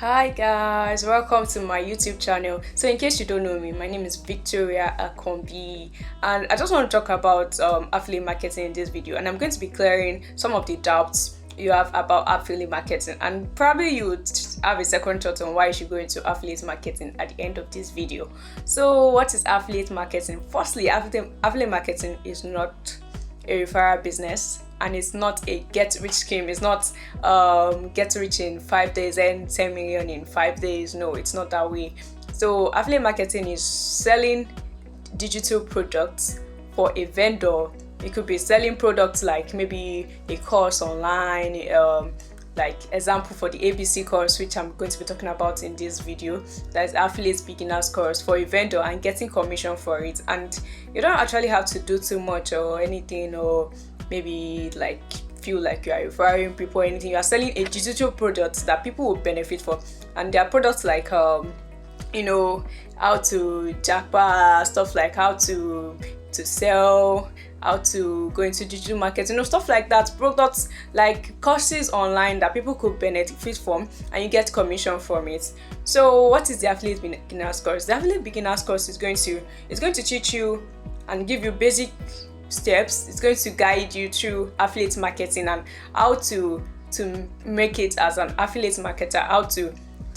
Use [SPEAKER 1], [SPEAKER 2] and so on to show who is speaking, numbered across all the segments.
[SPEAKER 1] Hi guys, welcome to my YouTube channel. So in case you don't know me, my name is Victoria Akombi and I just want to talk about affiliate marketing in this video, and I'm going to be clearing some of the doubts you have about affiliate marketing, and probably you would have a second thought on why you should go into affiliate marketing at the end of this video. So what is affiliate marketing? Firstly, affiliate marketing is not a referral business, and it's not a get rich scheme. It's not get rich in 5 days and 10 million in 5 days. No, it's not that way. So affiliate marketing is selling digital products for a vendor. It could be selling products like maybe a course online, like example for the ABC course, which I'm going to be talking about in this video. That's affiliate beginners course for a vendor and getting commission for it. And you don't actually have to do too much or anything, or maybe like feel like you are referring people or anything. You are selling a digital product that people will benefit from, and there are products like how to jackpot, stuff like how to sell, how to go into digital marketing, stuff like that. Products like courses online that people could benefit from, and you get commission from it. So what is the affiliate beginners course? The affiliate beginners course is going to teach you and give you basic steps. It's going to guide you through affiliate marketing and how to make it as an affiliate marketer, how to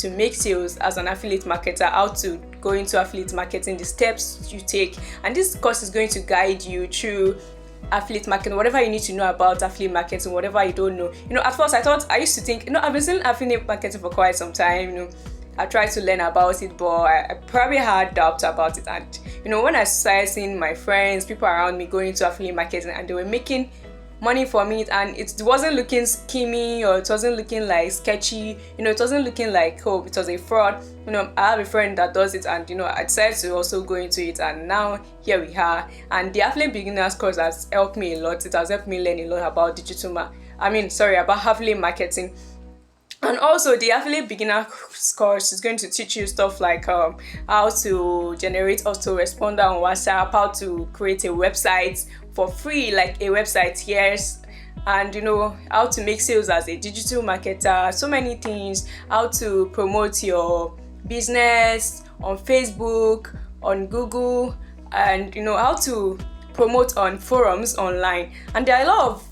[SPEAKER 1] make sales as an affiliate marketer, how to go into affiliate marketing, the steps you take. And this course is going to guide you through affiliate marketing, whatever you need to know about affiliate marketing, whatever you don't know. At first I used to think, I've been selling affiliate marketing for quite some time. I tried to learn about it, but I probably had doubts about it. And when I started seeing my friends, people around me going into affiliate marketing, and they were making money from it, and it wasn't looking schemy, or it wasn't looking like sketchy, it wasn't looking like it was a fraud. I have a friend that does it, and I decided to also go into it, and now here we are. And the affiliate beginners course has helped me a lot. It has helped me learn a lot about about affiliate marketing. And also the affiliate beginner course is going to teach you stuff like how to generate autoresponder on WhatsApp, how to create a website for free, like a website, yes, and how to make sales as a digital marketer, so many things, how to promote your business on Facebook, on Google, and how to promote on forums online. And there are a lot of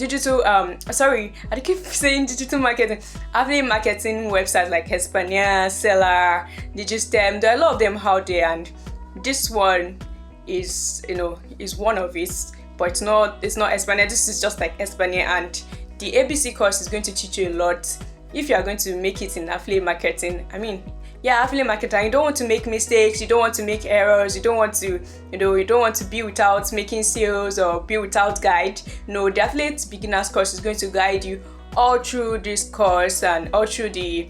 [SPEAKER 1] I keep saying digital marketing, affiliate marketing websites like Espana, Seller, Digistem. There are a lot of them out there, and this one is one of it, but it's not Espana. This is just like Espana, and the ABC course is going to teach you a lot if you are going to make it in affiliate marketing. Affiliate marketing, you don't want to make mistakes, you don't want to make errors, you don't want to be without making sales or be without guide. No, the affiliate beginners course is going to guide you all through this course, and all through the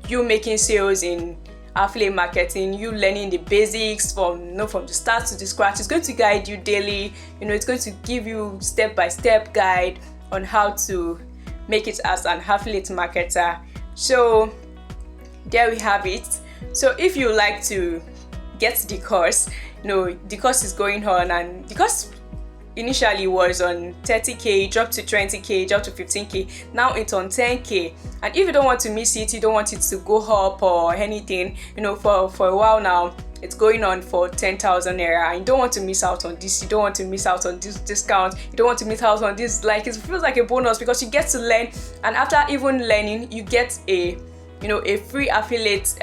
[SPEAKER 1] you making sales in affiliate marketing, you learning the basics from the start to the scratch. It's going to guide you daily. It's going to give you step-by-step guide on how to make it as an affiliate marketer. So there we have it. So if you like to get the course, the course is going on, and the course initially was on 30k, dropped to 20k, dropped to 15k. Now it's on 10k. And if you don't want to miss it, you don't want it to go up or anything, for a while now, it's going on for 10,000 naira, and you don't want to miss out on this. You don't want to miss out on this discount. You don't want to miss out on this. Like, it feels like a bonus because you get to learn, and after even learning, you get a free affiliate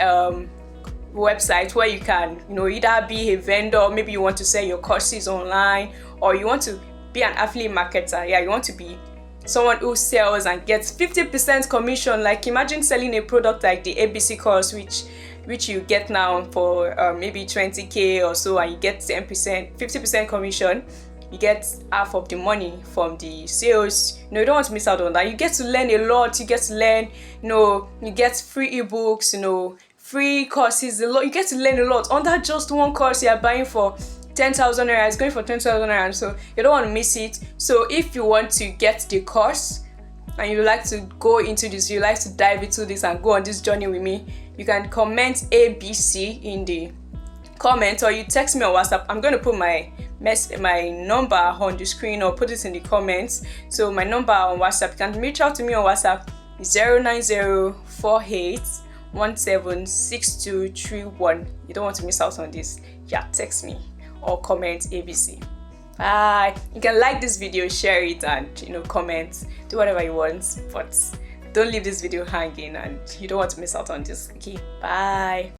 [SPEAKER 1] website where you can either be a vendor, maybe you want to sell your courses online, or you want to be an affiliate marketer. You want to be someone who sells and gets 50% commission. Like, imagine selling a product like the ABC course, which you get now for maybe 20k or so, and you get 50% commission. You get half of the money from the sales. You don't want to miss out on that. You get to learn a lot. You get to learn, you get free ebooks, free courses, a lot. You get to learn a lot under just one course you are buying for 10,000 naira. It's going for 10,000 naira, so you don't want to miss it. So if you want to get the course and you like to go into this, you like to dive into this and go on this journey with me, you can comment ABC in the comment, or you text me on WhatsApp. I'm going to put my number on the screen, or put it in the comments. So my number on WhatsApp, you can reach out to me on WhatsApp 09048176231. You don't want to miss out on this. Yeah, text me or comment ABC. Bye. You can like this video, share it, and comment, do whatever you want, but don't leave this video hanging, and you don't want to miss out on this. Okay, bye.